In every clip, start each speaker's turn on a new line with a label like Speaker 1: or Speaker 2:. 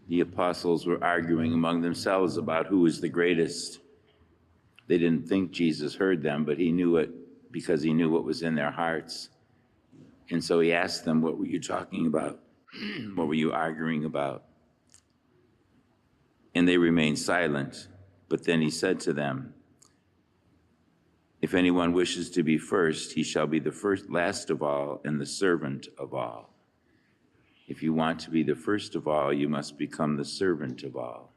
Speaker 1: The apostles were arguing among themselves about who was the greatest. They didn't think Jesus heard them, but he knew it because he knew what was in their hearts. And so he asked them, what were you talking about? What were you arguing about? And they remained silent. But then he said to them, if anyone wishes to be first, he shall be the first, last of all, and the servant of all. If you want to be the first of all, you must become the servant of all.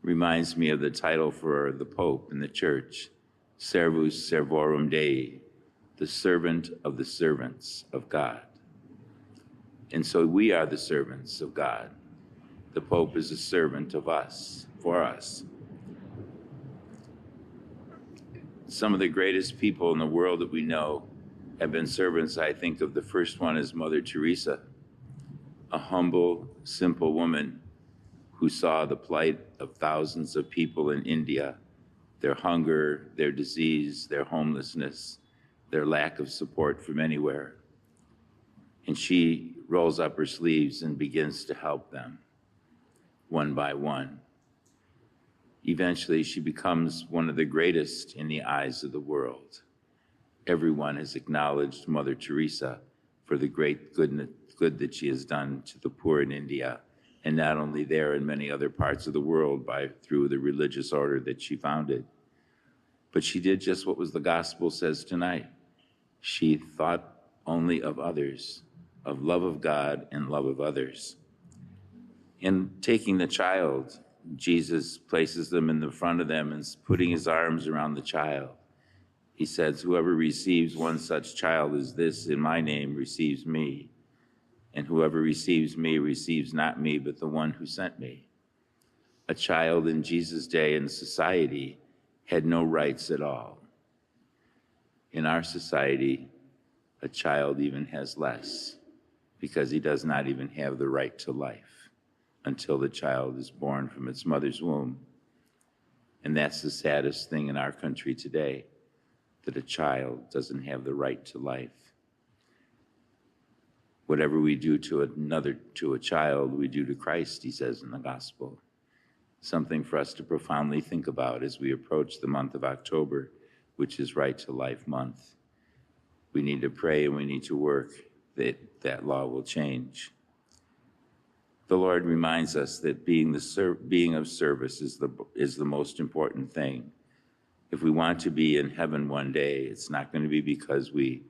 Speaker 1: Reminds me of the title for the Pope in the Church, Servus Servorum Dei, the servant of the servants of God. And so we are the servants of God. The Pope is a servant of us, for us. Some of the greatest people in the world that we know have been servants. I think of the first one as Mother Teresa, a humble, simple woman who saw the plight of thousands of people in India, their hunger, their disease, their homelessness, their lack of support from anywhere. And she rolls up her sleeves and begins to help them one by one. Eventually, she becomes one of the greatest in the eyes of the world. Everyone has acknowledged Mother Teresa for the great good that she has done to the poor in India, and not only there, in many other parts of the world through the religious order that she founded. But she did just what the gospel says tonight. She thought only of others, of love of God and love of others. In taking the child, Jesus places them in the front of them and putting his arms around the child. He says, whoever receives one such child as this in my name receives me. And whoever receives me receives not me, but the one who sent me. A child in Jesus' day in society had no rights at all. In our society, a child even has less because he does not even have the right to life until the child is born from its mother's womb. And that's the saddest thing in our country today, that a child doesn't have the right to life. Whatever we do to a child, we do to Christ, he says in the gospel. Something for us to profoundly think about as we approach the month of October, which is Right to Life Month. We need to pray and we need to work that that law will change. The Lord reminds us that being of service is the most important thing. If we want to be in heaven one day, it's not going to be because we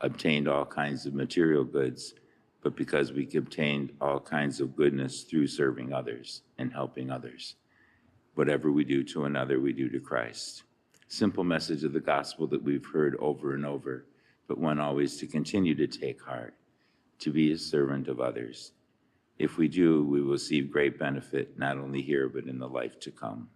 Speaker 1: obtained all kinds of material goods, but because we obtained all kinds of goodness through serving others and helping others. Whatever we do to another, we do to Christ. Simple message of the gospel that we've heard over and over, but one always to continue to take heart, to be a servant of others. If we do, we will receive great benefit, not only here, but in the life to come.